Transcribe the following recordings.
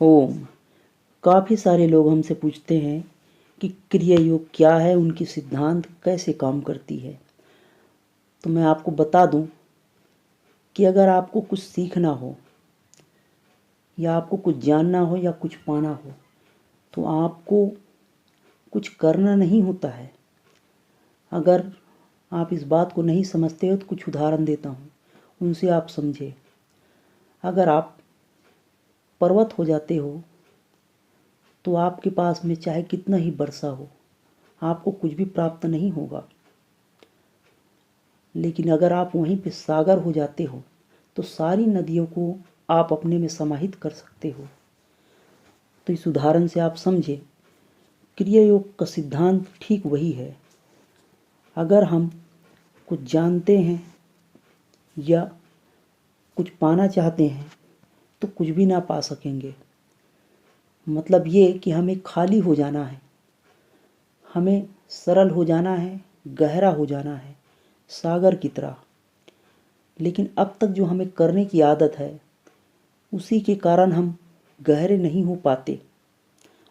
ओम। काफ़ी सारे लोग हमसे पूछते हैं कि क्रिया योग क्या है, उनकी सिद्धांत कैसे काम करती है। तो मैं आपको बता दूं कि अगर आपको कुछ सीखना हो या आपको कुछ जानना हो या कुछ पाना हो तो आपको कुछ करना नहीं होता है। अगर आप इस बात को नहीं समझते हो तो कुछ उदाहरण देता हूँ, उनसे आप समझे। अगर आप पर्वत हो जाते हो तो आपके पास में चाहे कितना ही वर्षा हो, आपको कुछ भी प्राप्त नहीं होगा। लेकिन अगर आप वहीं पे सागर हो जाते हो तो सारी नदियों को आप अपने में समाहित कर सकते हो। तो इस उदाहरण से आप समझे, क्रिया योग का सिद्धांत ठीक वही है। अगर हम कुछ जानते हैं या कुछ पाना चाहते हैं तो कुछ भी ना पा सकेंगे। मतलब ये कि हमें खाली हो जाना है, हमें सरल हो जाना है, गहरा हो जाना है, सागर की तरह। लेकिन अब तक जो हमें करने की आदत है उसी के कारण हम गहरे नहीं हो पाते,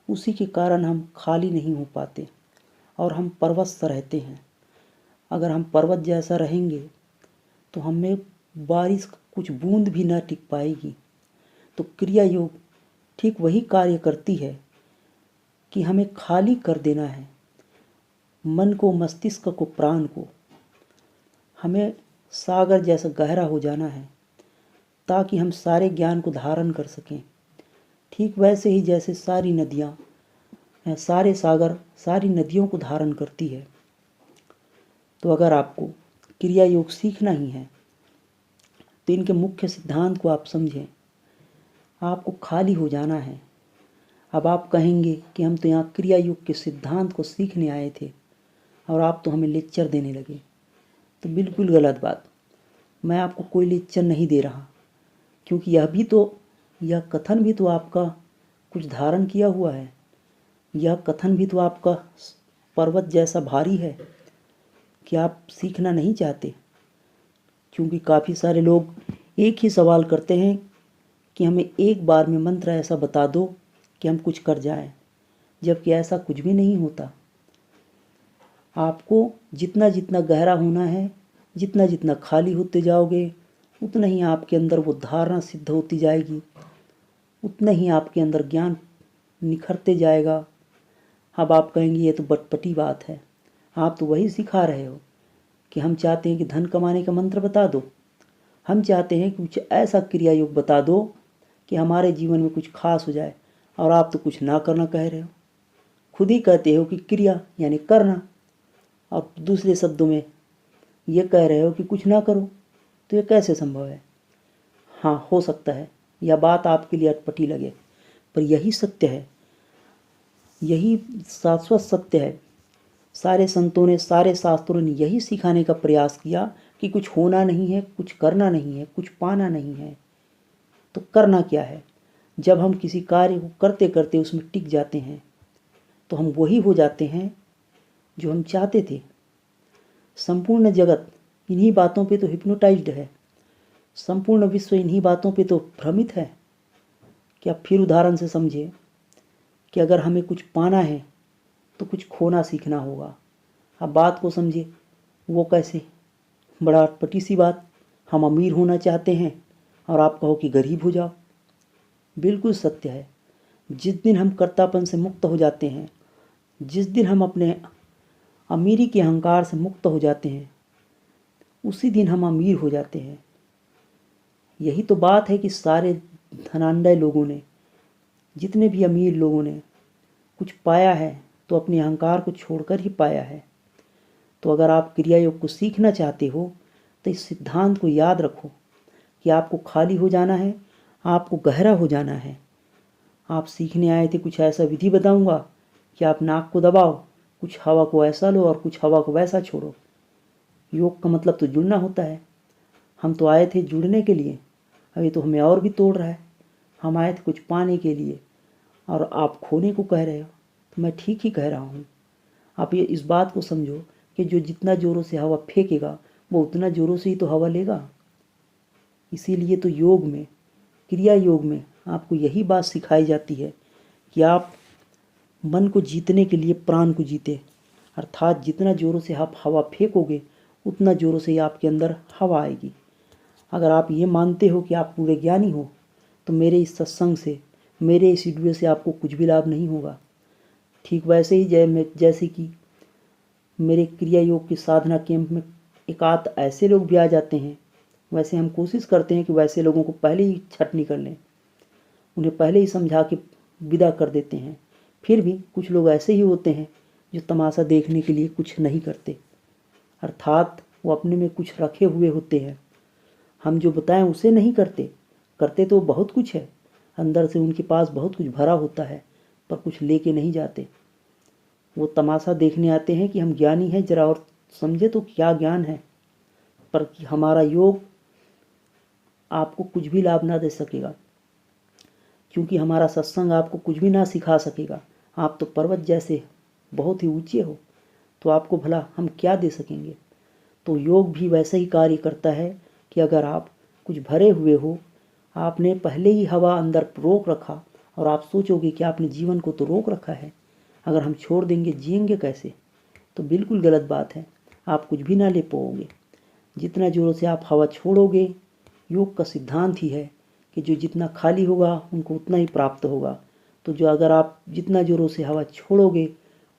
उसी के कारण हम खाली नहीं हो पाते और हम पर्वत सा रहते हैं। अगर हम पर्वत जैसा रहेंगे तो हमें बारिश कुछ बूंद भी ना टिक पाएगी। तो क्रिया योग ठीक वही कार्य करती है कि हमें खाली कर देना है, मन को, मस्तिष्क को, प्राण को। हमें सागर जैसा गहरा हो जाना है ताकि हम सारे ज्ञान को धारण कर सकें। ठीक वैसे ही जैसे सारी नदियाँ, सारे सागर सारी नदियों को धारण करती है। तो अगर आपको क्रिया योग सीखना ही है तो इनके मुख्य सिद्धांत को आप समझें। आपको खाली हो जाना है। अब आप कहेंगे कि हम तो यहाँ क्रिया योग के सिद्धांत को सीखने आए थे और आप तो हमें लेक्चर देने लगे। तो बिल्कुल गलत बात। मैं आपको कोई लेक्चर नहीं दे रहा, क्योंकि यह कथन भी तो आपका कुछ धारण किया हुआ है। यह कथन भी तो आपका पर्वत जैसा भारी है कि आप सीखना नहीं चाहते। क्योंकि काफ़ी सारे लोग एक ही सवाल करते हैं कि हमें एक बार में मंत्र ऐसा बता दो कि हम कुछ कर जाएं, जबकि ऐसा कुछ भी नहीं होता। आपको जितना जितना गहरा होना है, जितना जितना खाली होते जाओगे, उतना ही आपके अंदर वो धारणा सिद्ध होती जाएगी, उतना ही आपके अंदर ज्ञान निखरते जाएगा। अब आप कहेंगे ये तो बटपटी बात है। आप तो वही सिखा रहे हो कि हम चाहते हैं कि धन कमाने का मंत्र बता दो, हम चाहते हैं कि कुछ ऐसा क्रिया योग बता दो कि हमारे जीवन में कुछ खास हो जाए, और आप तो कुछ ना करना कह रहे हो। खुद ही कहते हो कि क्रिया यानी करना, और दूसरे शब्दों में ये कह रहे हो कि कुछ ना करो। तो ये कैसे संभव है? हाँ, हो सकता है यह बात आपके लिए अटपटी लगे, पर यही सत्य है, यही शाश्वत सत्य है। सारे संतों ने, सारे शास्त्रों ने यही सिखाने का प्रयास किया कि कुछ होना नहीं है, कुछ करना नहीं है, कुछ पाना नहीं है। तो करना क्या है? जब हम किसी कार्य को करते करते उसमें टिक जाते हैं तो हम वही हो जाते हैं जो हम चाहते थे। संपूर्ण जगत इन्हीं बातों पे तो हिप्नोटाइज्ड है, संपूर्ण विश्व इन्हीं बातों पे तो भ्रमित है। कि आप फिर उदाहरण से समझे कि अगर हमें कुछ पाना है तो कुछ खोना सीखना होगा। अब बात को समझे, वो कैसे? बड़ा अटपटी सी बात। हम अमीर होना चाहते हैं और आप कहो कि गरीब हो जाओ। बिल्कुल सत्य है। जिस दिन हम कर्तापन से मुक्त हो जाते हैं, जिस दिन हम अपने अमीरी के अहंकार से मुक्त हो जाते हैं, उसी दिन हम अमीर हो जाते हैं। यही तो बात है कि सारे धनाढ्य लोगों ने, जितने भी अमीर लोगों ने कुछ पाया है तो अपने अहंकार को छोड़कर ही पाया है। तो अगर आप क्रिया योग को सीखना चाहते हो तो इस सिद्धांत को याद रखो कि आपको खाली हो जाना है, आपको गहरा हो जाना है। आप सीखने आए थे, कुछ ऐसा विधि बताऊंगा कि आप नाक को दबाओ, कुछ हवा को ऐसा लो और कुछ हवा को वैसा छोड़ो। योग का मतलब तो जुड़ना होता है। हम तो आए थे जुड़ने के लिए, अभी तो हमें और भी तोड़ रहा है। हम आए थे कुछ पाने के लिए और आप खोने को कह रहे हो। तो मैं ठीक ही कह रहा हूँ। आप ये इस बात को समझो कि जो जितना ज़ोरों से हवा फेंकेगा वो उतना ज़ोरों से ही तो हवा लेगा। इसीलिए तो योग में, क्रिया योग में आपको यही बात सिखाई जाती है कि आप मन को जीतने के लिए प्राण को जीते, अर्थात जितना ज़ोरों से आप हवा फेंकोगे उतना ज़ोरों से ही आपके अंदर हवा आएगी। अगर आप ये मानते हो कि आप पूरे ज्ञानी हो तो मेरे इस सत्संग से, मेरे इस वीडियो से आपको कुछ भी लाभ नहीं होगा। ठीक वैसे ही जैसे कि मेरे क्रिया योग की साधना कैंप में एकाध ऐसे लोग भी आ जाते हैं, वैसे हम कोशिश करते हैं कि वैसे लोगों को पहले ही छटनी कर लें, उन्हें पहले ही समझा के विदा कर देते हैं। फिर भी कुछ लोग ऐसे ही होते हैं जो तमाशा देखने के लिए कुछ नहीं करते, अर्थात वो अपने में कुछ रखे हुए होते हैं। हम जो बताएं उसे नहीं करते, करते तो बहुत कुछ है, अंदर से उनके पास बहुत कुछ भरा होता है, पर कुछ लेके नहीं जाते। वो तमाशा देखने आते हैं कि हम ज्ञानी हैं, जरा और समझे तो क्या ज्ञान है, पर कि हमारा योग आपको कुछ भी लाभ ना दे सकेगा, क्योंकि हमारा सत्संग आपको कुछ भी ना सिखा सकेगा। आप तो पर्वत जैसे बहुत ही ऊंचे हो, तो आपको भला हम क्या दे सकेंगे। तो योग भी वैसे ही कार्य करता है कि अगर आप कुछ भरे हुए हो, आपने पहले ही हवा अंदर रोक रखा और आप सोचोगे कि आपने जीवन को तो रोक रखा है, अगर हम छोड़ देंगे जिएंगे कैसे, तो बिल्कुल गलत बात है। आप कुछ भी ना ले पाओगे। जितना ज़ोरों से आप हवा छोड़ोगे, योग का सिद्धांत ही है कि जो जितना खाली होगा उनको उतना ही प्राप्त होगा। तो जो अगर आप जितना ज़ोरों से हवा छोड़ोगे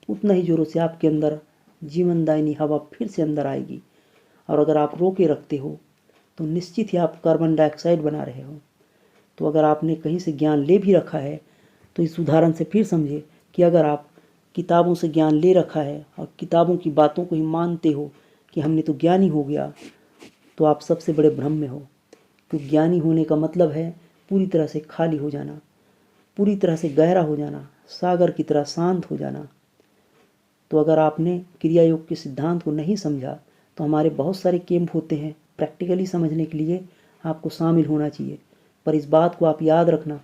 उतना ही ज़ोरों से आपके अंदर जीवनदायिनी हवा फिर से अंदर आएगी। और अगर आप रोके रखते हो तो निश्चित ही आप कार्बन डाइऑक्साइड बना रहे हो। तो अगर आपने कहीं से ज्ञान ले भी रखा है तो इस उदाहरण से फिर समझे कि अगर आप किताबों से ज्ञान ले रखा है और किताबों की बातों को ही मानते हो कि हमने तो ज्ञानी हो गया, तो आप सबसे बड़े भ्रम में हो। तो ज्ञानी होने का मतलब है पूरी तरह से खाली हो जाना, पूरी तरह से गहरा हो जाना, सागर की तरह शांत हो जाना। तो अगर आपने क्रिया योग के सिद्धांत को नहीं समझा तो हमारे बहुत सारे कैंप होते हैं, प्रैक्टिकली समझने के लिए आपको शामिल होना चाहिए। पर इस बात को आप याद रखना,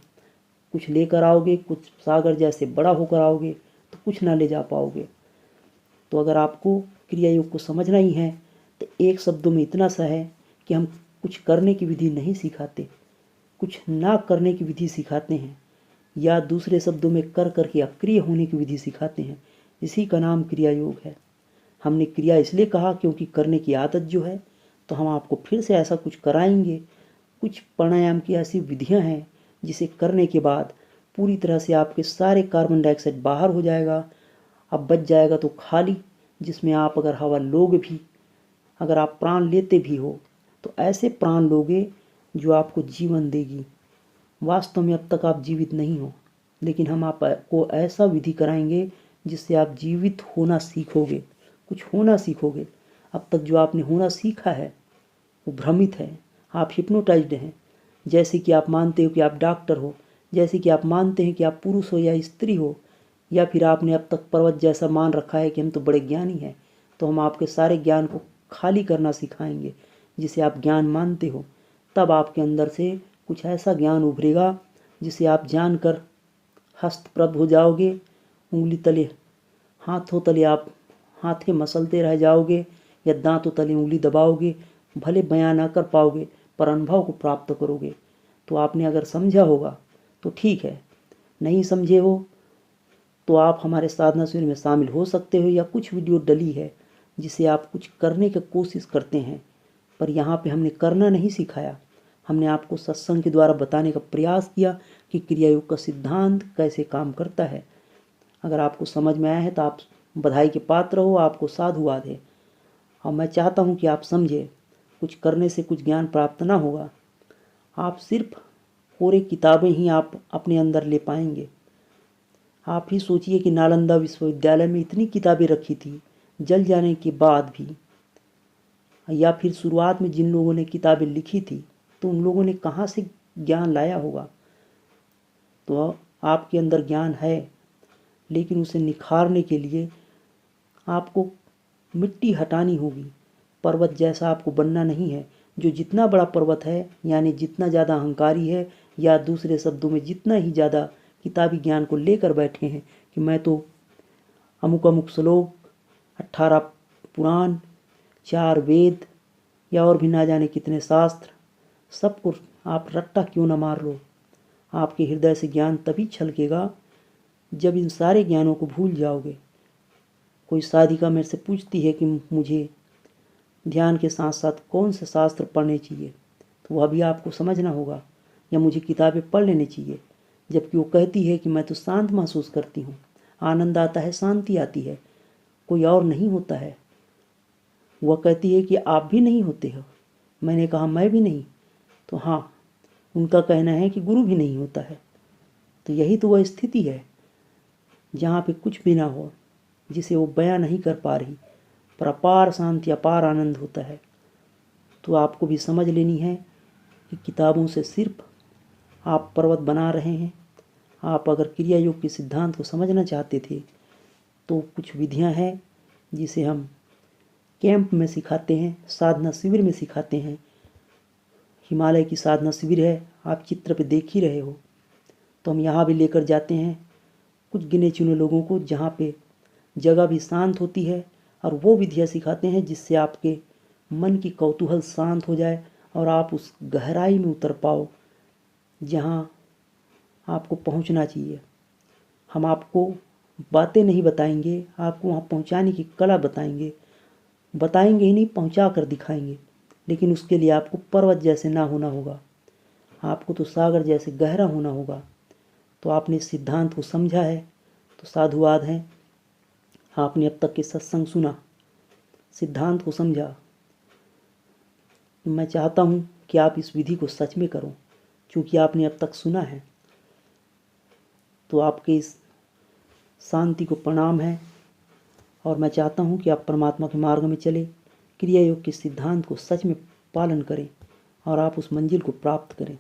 कुछ लेकर आओगे, कुछ सागर जैसे बड़ा होकर आओगे तो कुछ ना ले जा पाओगे। तो अगर आपको क्रिया योग को समझना ही है तो एक शब्दों में इतना सा है कि हम कुछ करने की विधि नहीं सिखाते, कुछ ना करने की विधि सिखाते हैं, या दूसरे शब्दों में कर करके अक्रिय होने की विधि सिखाते हैं। इसी का नाम क्रिया योग है। हमने क्रिया इसलिए कहा क्योंकि करने की आदत जो है, तो हम आपको फिर से ऐसा कुछ कराएंगे। कुछ प्राणायाम की ऐसी विधियां हैं जिसे करने के बाद पूरी तरह से आपके सारे कार्बन डाइऑक्साइड बाहर हो जाएगा। अब बच जाएगा तो खाली, जिसमें आप अगर हवा लोगे भी, अगर आप प्राण लेते भी हो तो ऐसे प्राण लोगे जो आपको जीवन देगी। वास्तव में अब तक आप जीवित नहीं हो, लेकिन हम आपको ऐसा विधि कराएंगे जिससे आप जीवित होना सीखोगे, कुछ होना सीखोगे। अब तक जो आपने होना सीखा है वो भ्रमित है, आप हिप्नोटाइज्ड हैं। जैसे कि आप मानते हो कि आप डॉक्टर हो, जैसे कि आप मानते हैं कि आप पुरुष हो या स्त्री हो, या फिर आपने अब तक पर्वत जैसा मान रखा है कि हम तो बड़े ज्ञानी हैं। तो हम आपके सारे ज्ञान को खाली करना सिखाएंगे जिसे आप ज्ञान मानते हो। तब आपके अंदर से कुछ ऐसा ज्ञान उभरेगा जिसे आप जानकर हस्तप्रभ हो जाओगे। उंगली तले, हाथों तले आप हाथे मसलते रह जाओगे या दांतों तले उंगली दबाओगे, भले बयां ना कर पाओगे पर अनुभव को प्राप्त करोगे। तो आपने अगर समझा होगा तो ठीक है, नहीं समझे हो तो आप हमारे साधना शिविर में शामिल हो सकते हो, या कुछ वीडियो डली है जिसे आप कुछ करने की कोशिश करते हैं, पर यहाँ पे हमने करना नहीं सिखाया। हमने आपको सत्संग के द्वारा बताने का प्रयास किया कि क्रिया योग का सिद्धांत कैसे काम करता है। अगर आपको समझ में आया है तो आप बधाई के पात्र हो, आपको साधुवाद है। और मैं चाहता हूँ कि आप समझे, कुछ करने से कुछ ज्ञान प्राप्त ना होगा। आप सिर्फ पूरे किताबें ही आप अपने अंदर ले पाएंगे। आप ही सोचिए कि नालंदा विश्वविद्यालय में इतनी किताबें रखी थी, जल जाने के बाद भी, या फिर शुरुआत में जिन लोगों ने किताबें लिखी थी तो उन लोगों ने कहाँ से ज्ञान लाया होगा। तो आपके अंदर ज्ञान है, लेकिन उसे निखारने के लिए आपको मिट्टी हटानी होगी। पर्वत जैसा आपको बनना नहीं है। जो जितना बड़ा पर्वत है, यानी जितना ज़्यादा अहंकारी है, या दूसरे शब्दों में जितना ही ज़्यादा किताबी ज्ञान को लेकर बैठे हैं कि मैं तो अमुक अमुक श्लोक, 18 पुराण, 4 वेद, या और भी ना जाने कितने शास्त्र, सबको आप रट्टा क्यों ना मार लो। आपके हृदय से ज्ञान तभी छलकेगा जब इन सारे ज्ञानों को भूल जाओगे। कोई साधिका मेरे से पूछती है कि मुझे ध्यान के साथ साथ कौन से शास्त्र पढ़ने चाहिए, तो वह भी आपको समझना होगा, या मुझे किताबें पढ़ लेनी चाहिए। जबकि वो कहती है कि मैं तो शांत महसूस करती हूँ, आनंद आता है, शांति आती है, कोई और नहीं होता है। वह कहती है कि आप भी नहीं होते हो। मैंने कहा मैं भी नहीं। तो हाँ, उनका कहना है कि गुरु भी नहीं होता है। तो यही तो वह स्थिति है जहाँ पे कुछ भी ना हो, जिसे वो बयां नहीं कर पा रही, पर अपार शांति, अपार आनंद होता है। तो आपको भी समझ लेनी है कि किताबों से सिर्फ आप पर्वत बना रहे हैं। आप अगर क्रिया योग के सिद्धांत को समझना चाहते थे तो कुछ विधियां हैं जिसे हम कैंप में सिखाते हैं, साधना शिविर में सिखाते हैं। हिमालय की साधना शिविर है, आप चित्र पे देख ही रहे हो। तो हम यहाँ भी लेकर जाते हैं कुछ गिने चुने लोगों को, जहाँ पे जगह भी शांत होती है, और वो विधियाँ सिखाते हैं जिससे आपके मन की कौतूहल शांत हो जाए और आप उस गहराई में उतर पाओ जहाँ आपको पहुँचना चाहिए। हम आपको बातें नहीं बताएंगे, आपको वहाँ पहुँचाने की कला बताएंगे ही नहीं, पहुँचा कर दिखाएंगे। लेकिन उसके लिए आपको पर्वत जैसे ना होना होगा, आपको तो सागर जैसे गहरा होना होगा। तो आपने इस सिद्धांत को समझा है तो साधुवाद है। आपने अब तक के सत्संग सुना, सिद्धांत को समझा। मैं चाहता हूँ कि आप इस विधि को सच में करो, क्योंकि आपने अब तक सुना है। तो आपके इस शांति को प्रणाम है, और मैं चाहता हूँ कि आप परमात्मा के मार्ग में चले, क्रिया योग के सिद्धांत को सच में पालन करें और आप उस मंजिल को प्राप्त करें।